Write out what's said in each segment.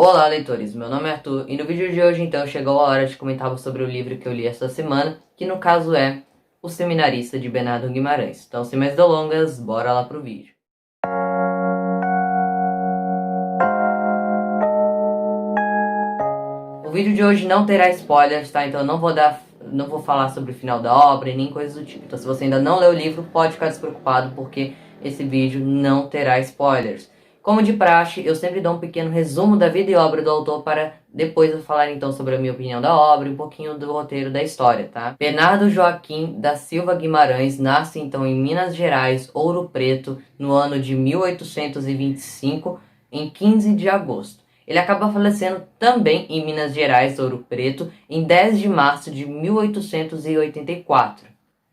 Olá, leitores! Meu nome é Arthur e no vídeo de hoje, então, chegou a hora de comentarmos sobre o livro que eu li esta semana, que no caso é O Seminarista, de Bernardo Guimarães. Então, sem mais delongas, bora lá pro vídeo. O vídeo de hoje não terá spoilers, tá? Então eu não vou falar sobre o final da obra e nem coisas do tipo. Então se você ainda não leu o livro, pode ficar despreocupado porque esse vídeo não terá spoilers. Como de praxe, eu sempre dou um pequeno resumo da vida e obra do autor para depois eu falar então sobre a minha opinião da obra e um pouquinho do roteiro da história, tá? Bernardo Joaquim da Silva Guimarães nasce então em Minas Gerais, Ouro Preto, no ano de 1825, em 15 de agosto. Ele acaba falecendo também em Minas Gerais, Ouro Preto, em 10 de março de 1884.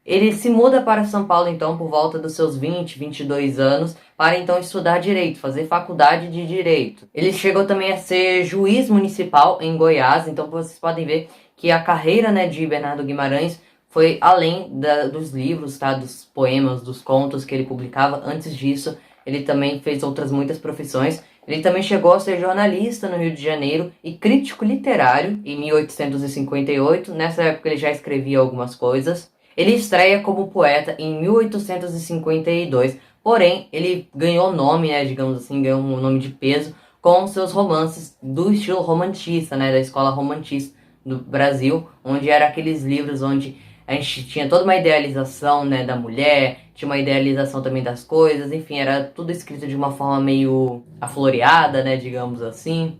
Ele se muda para São Paulo, então, por volta dos seus 22 anos, para então estudar Direito, fazer faculdade de Direito. Ele chegou também a ser juiz municipal em Goiás, então vocês podem ver que a carreira, de Bernardo Guimarães foi além dos livros, tá? Dos poemas, dos contos que ele publicava. Antes disso, ele também fez outras muitas profissões. Ele também chegou a ser jornalista no Rio de Janeiro e crítico literário em 1858. Nessa época ele já escrevia algumas coisas. Ele estreia como poeta em 1852, porém ele ganhou nome, digamos assim, ganhou um nome de peso com seus romances do estilo romantista, da escola romantista do Brasil, onde era aqueles livros onde a gente tinha toda uma idealização, da mulher, tinha uma idealização também das coisas, enfim, era tudo escrito de uma forma meio afloreada, digamos assim.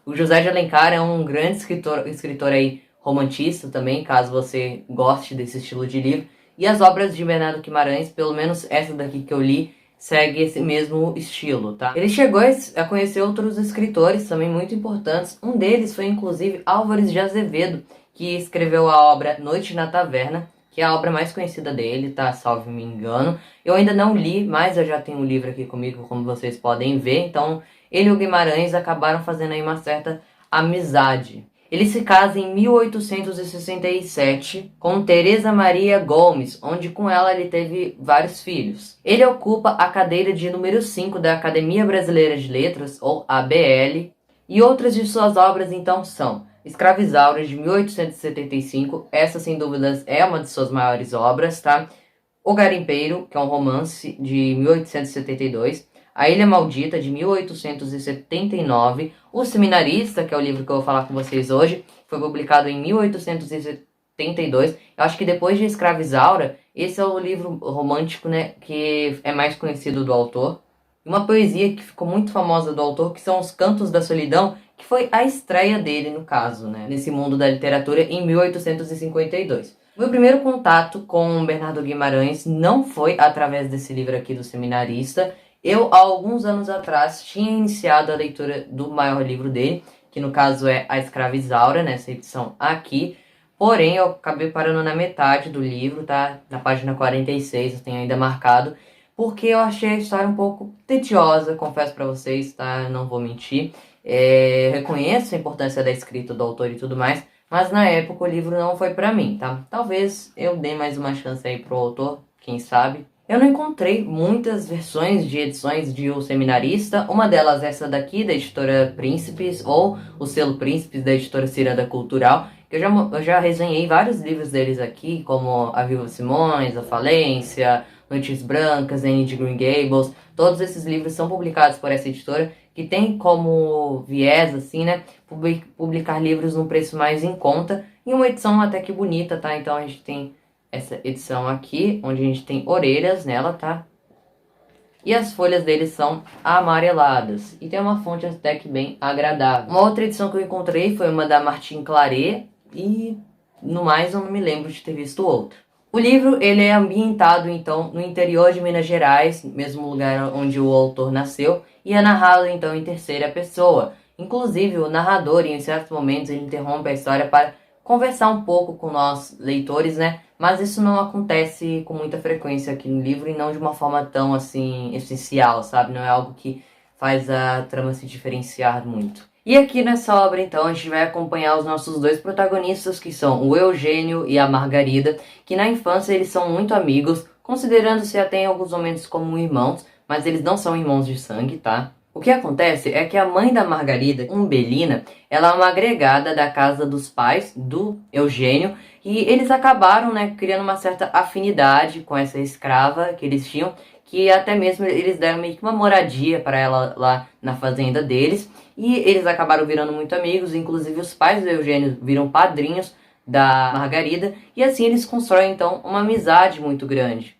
O José de Alencar é um grande escritor aí romantista também, caso você goste desse estilo de livro. E as obras de Bernardo Guimarães, pelo menos essa daqui que eu li, segue esse mesmo estilo, tá? Ele chegou a conhecer outros escritores também muito importantes. Um deles foi, inclusive, Álvares de Azevedo, que escreveu a obra Noite na Taverna, que é a obra mais conhecida dele, tá? Salvo me engano. Eu ainda não li, mas eu já tenho um livro aqui comigo, como vocês podem ver. Então, ele e o Guimarães acabaram fazendo aí uma certa amizade. Ele se casa em 1867 com Teresa Maria Gomes, onde com ela ele teve vários filhos. Ele ocupa a cadeira de número 5 da Academia Brasileira de Letras, ou ABL, e outras de suas obras então são Escravizaura, de 1875, essa sem dúvidas é uma de suas maiores obras, tá? O Garimpeiro, que é um romance de 1872, A Ilha Maldita, de 1879, O Seminarista, que é o livro que eu vou falar com vocês hoje, foi publicado em 1872. Eu acho que depois de Escravizaura, esse é o livro romântico, que é mais conhecido do autor. Uma poesia que ficou muito famosa do autor, que são Os Cantos da Solidão, que foi a estreia dele, no caso, nesse mundo da literatura, em 1852. Meu primeiro contato com Bernardo Guimarães não foi através desse livro aqui do Seminarista. Eu, há alguns anos atrás, tinha iniciado a leitura do maior livro dele, que no caso é A Escravizaura, nessa edição aqui. Porém, eu acabei parando na metade do livro, tá? Na página 46, eu tenho ainda marcado, porque eu achei a história um pouco tediosa, confesso pra vocês, tá? Não vou mentir. Reconheço a importância da escrita do autor e tudo mais, mas na época o livro não foi pra mim, tá? Talvez eu dê mais uma chance aí pro autor, quem sabe. Eu não encontrei muitas versões de edições de O Seminarista. Uma delas é essa daqui, da editora Príncipes, ou o selo Príncipes, da editora Ciranda Cultural. Eu já resenhei vários livros deles aqui, como A Viúva Simões, A Falência, Noites Brancas, Anne de Green Gables. Todos esses livros são publicados por essa editora, que tem como viés, assim, publicar livros num preço mais em conta, e uma edição até que bonita, tá? Então a gente tem essa edição aqui, onde a gente tem orelhas nela, tá? E as folhas dele são amareladas. E tem uma fonte até que bem agradável. Uma outra edição que eu encontrei foi uma da Martin Claret. E no mais eu não me lembro de ter visto outra. O livro ele é ambientado então no interior de Minas Gerais, mesmo lugar onde o autor nasceu. E é narrado então em terceira pessoa. Inclusive o narrador em certos momentos ele interrompe a história para conversar um pouco com nós leitores, mas isso não acontece com muita frequência aqui no livro e não de uma forma tão, assim, essencial, sabe? Não é algo que faz a trama se diferenciar muito. E aqui nessa obra, então, a gente vai acompanhar os nossos dois protagonistas, que são o Eugênio e a Margarida, que na infância eles são muito amigos, considerando-se até em alguns momentos como irmãos, mas eles não são irmãos de sangue, tá? O que acontece é que a mãe da Margarida, Umbelina, ela é uma agregada da casa dos pais do Eugênio e eles acabaram, né, criando uma certa afinidade com essa escrava que eles tinham, que até mesmo eles deram meio que uma moradia para ela lá na fazenda deles e eles acabaram virando muito amigos, inclusive os pais do Eugênio viram padrinhos da Margarida e assim eles constroem então uma amizade muito grande.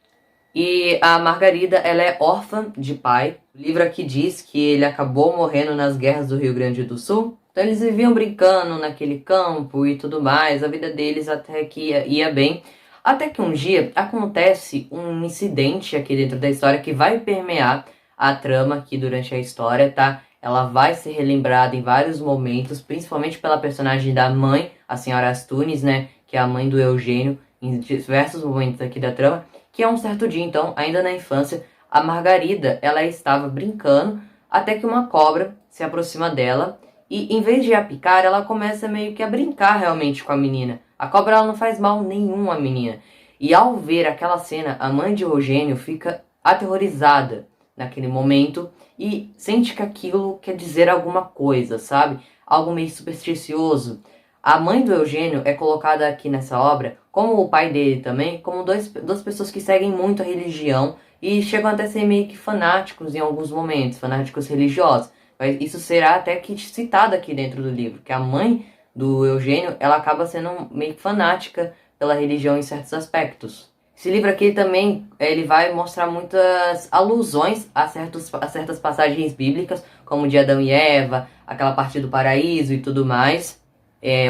E a Margarida, ela é órfã de pai. O livro aqui diz que ele acabou morrendo nas guerras do Rio Grande do Sul. Então eles viviam brincando naquele campo e tudo mais. A vida deles até que ia bem. Até que um dia acontece um incidente aqui dentro da história que vai permear a trama aqui durante a história, tá? Ela vai ser relembrada em vários momentos, principalmente pela personagem da mãe, a senhora Astunes, né? Que é a mãe do Eugênio, em diversos momentos aqui da trama. Que é um certo dia, então, ainda na infância, a Margarida, ela estava brincando até que uma cobra se aproxima dela e, em vez de a picar, ela começa meio que a brincar realmente com a menina. A cobra, ela não faz mal nenhum à menina. E ao ver aquela cena, a mãe de Eugênio fica aterrorizada naquele momento e sente que aquilo quer dizer alguma coisa, sabe? Algo meio supersticioso. A mãe do Eugênio é colocada aqui nessa obra, como o pai dele também, como duas pessoas que seguem muito a religião e chegam até a ser meio que fanáticos em alguns momentos, fanáticos religiosos. Mas isso será até que citado aqui dentro do livro, que a mãe do Eugênio, ela acaba sendo meio que fanática pela religião em certos aspectos. Esse livro aqui também, ele vai mostrar muitas alusões a certas passagens bíblicas, como de Adão e Eva, aquela parte do paraíso e tudo mais.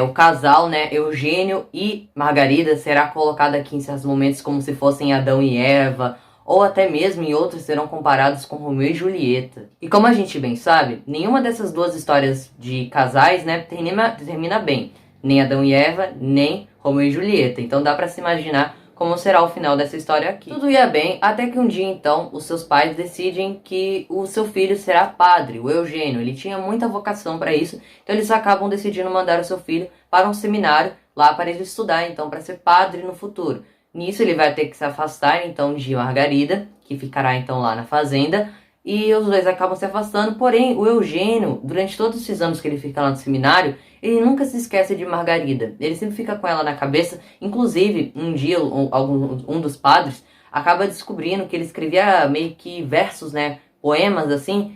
O casal, né, Eugênio e Margarida, será colocado aqui em certos momentos como se fossem Adão e Eva, ou até mesmo em outros serão comparados com Romeu e Julieta. E como a gente bem sabe, nenhuma dessas duas histórias de casais, né, termina bem. Nem Adão e Eva, nem Romeu e Julieta. Então dá pra se imaginar como será o final dessa história aqui. Tudo ia bem, até que um dia, então, os seus pais decidem que o seu filho será padre, o Eugênio. Ele tinha muita vocação para isso, então eles acabam decidindo mandar o seu filho para um seminário lá para ele estudar, então, para ser padre no futuro. Nisso ele vai ter que se afastar, então, de Margarida, que ficará, então, lá na fazenda, e os dois acabam se afastando, porém, o Eugênio, durante todos esses anos que ele fica lá no seminário, ele nunca se esquece de Margarida. Ele sempre fica com ela na cabeça. Inclusive, um dia, um dos padres acaba descobrindo que ele escrevia meio que versos, né? Poemas, assim,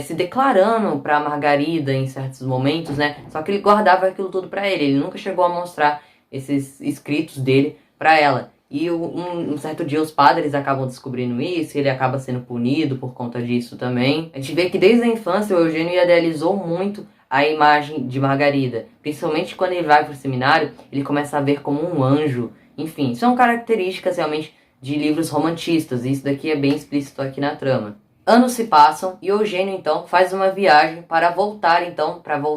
se declarando para Margarida em certos momentos, né? Só que ele guardava aquilo tudo para ele. Ele nunca chegou a mostrar esses escritos dele para ela. E um certo dia os padres acabam descobrindo isso, e ele acaba sendo punido por conta disso também. A gente vê que desde a infância o Eugênio idealizou muito a imagem de Margarida. Principalmente quando ele vai para o seminário, ele começa a ver como um anjo. Enfim, são características realmente de livros romantistas, e isso daqui é bem explícito aqui na trama. Anos se passam e Eugênio então faz uma viagem para voltar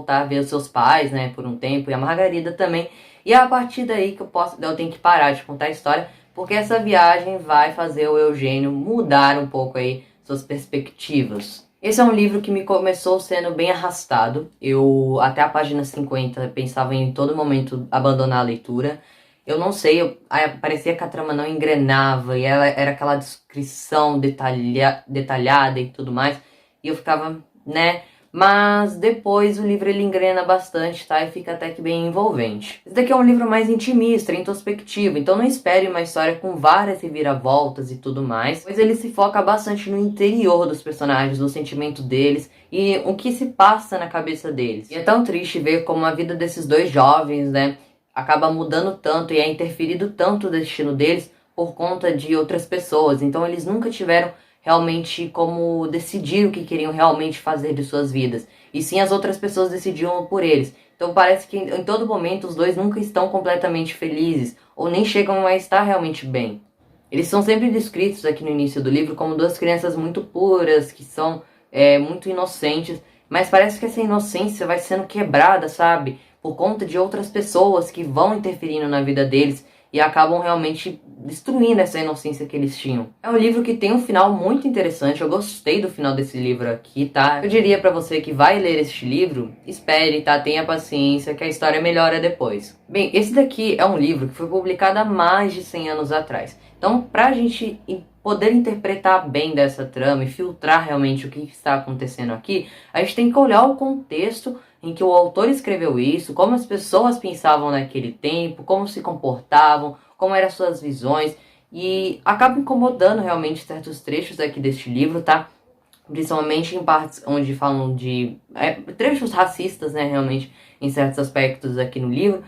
a ver os seus pais, né, por um tempo, e a Margarida também. E é a partir daí que eu tenho que parar de contar a história, porque essa viagem vai fazer o Eugênio mudar um pouco aí suas perspectivas. Esse é um livro que me começou sendo bem arrastado. Eu, até a página 50, pensava em todo momento abandonar a leitura. Eu não sei, parecia que a trama não engrenava, e ela era aquela descrição detalhada e tudo mais. E eu ficava, né? Mas depois o livro ele engrena bastante, tá? E fica até que bem envolvente. Esse daqui é um livro mais intimista, introspectivo, então não espere uma história com várias reviravoltas e tudo mais, pois ele se foca bastante no interior dos personagens, no sentimento deles e o que se passa na cabeça deles. E é tão triste ver como a vida desses dois jovens, né, acaba mudando tanto e é interferido tanto o destino deles por conta de outras pessoas. Então eles nunca tiveram realmente como decidir o que queriam realmente fazer de suas vidas. E sim as outras pessoas decidiam por eles. Então parece que em todo momento os dois nunca estão completamente felizes, ou nem chegam a estar realmente bem. Eles são sempre descritos aqui no início do livro como duas crianças muito puras, que são muito inocentes, mas parece que essa inocência vai sendo quebrada, sabe? Por conta de outras pessoas que vão interferindo na vida deles e acabam realmente destruindo essa inocência que eles tinham. É um livro que tem um final muito interessante, eu gostei do final desse livro aqui, tá? Eu diria pra você que vai ler este livro, espere, tá? Tenha paciência, que a história melhora depois. Bem, esse daqui é um livro que foi publicado há mais de 100 anos atrás. Então, pra gente poder interpretar bem dessa trama e filtrar realmente o que está acontecendo aqui, a gente tem que olhar o contexto em que o autor escreveu isso, como as pessoas pensavam naquele tempo, como se comportavam, como eram suas visões, e acaba incomodando realmente certos trechos aqui deste livro, tá? Principalmente em partes onde falam de trechos racistas, né, realmente, em certos aspectos aqui no livro,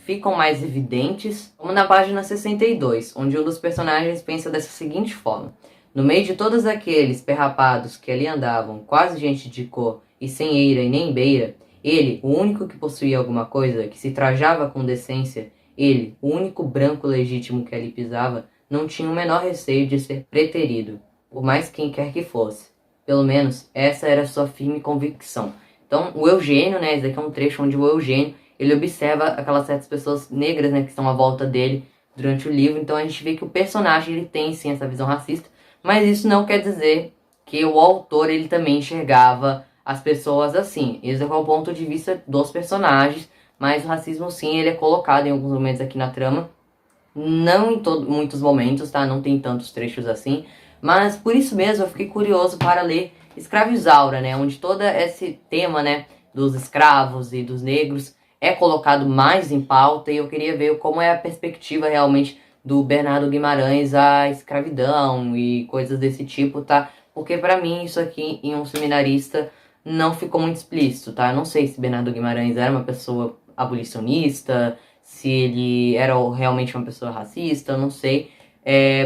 ficam mais evidentes, como na página 62, onde um dos personagens pensa dessa seguinte forma: no meio de todos aqueles perrapados que ali andavam, quase gente de cor, e sem eira e nem beira, ele, o único que possuía alguma coisa, que se trajava com decência, ele, o único branco legítimo que ali pisava, não tinha o menor receio de ser preterido, por mais quem quer que fosse. Pelo menos, essa era a sua firme convicção. Então, o Eugênio, né, esse daqui é um trecho onde o Eugênio, ele observa aquelas certas pessoas negras, né, que estão à volta dele durante o livro. Então, a gente vê que o personagem, ele tem, sim, essa visão racista, mas isso não quer dizer que o autor, ele também enxergava as pessoas assim. Esse é o ponto de vista dos personagens, mas o racismo, sim, ele é colocado em alguns momentos aqui na trama. Não em muitos momentos, tá? Não tem tantos trechos assim. Mas por isso mesmo eu fiquei curioso para ler Escravizaura, né? Onde todo esse tema, né, dos escravos e dos negros é colocado mais em pauta. E eu queria ver como é a perspectiva realmente do Bernardo Guimarães à escravidão e coisas desse tipo, tá? Porque para mim isso aqui em Um Seminarista não ficou muito explícito, tá? Eu não sei se Bernardo Guimarães era uma pessoa abolicionista, se ele era realmente uma pessoa racista, eu não sei.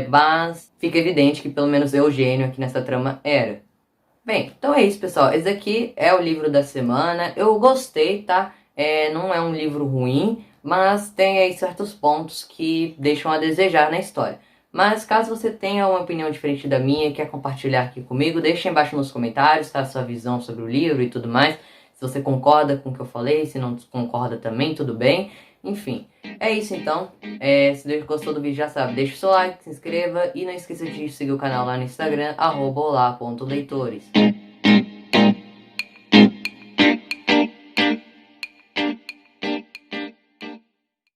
Mas fica evidente que pelo menos Eugênio aqui nessa trama era. Bem, então é isso, pessoal. Esse aqui é o livro da semana. Eu gostei, tá? Não é um livro ruim, mas tem aí certos pontos que deixam a desejar na história. Mas caso você tenha uma opinião diferente da minha e quer compartilhar aqui comigo, deixe embaixo nos comentários, tá? Sua visão sobre o livro e tudo mais. Se você concorda com o que eu falei, se não concorda também, tudo bem. Enfim, é isso então. Se você gostou do vídeo, já sabe, deixa o seu like, se inscreva e não esqueça de seguir o canal lá no Instagram, @olá.leitores.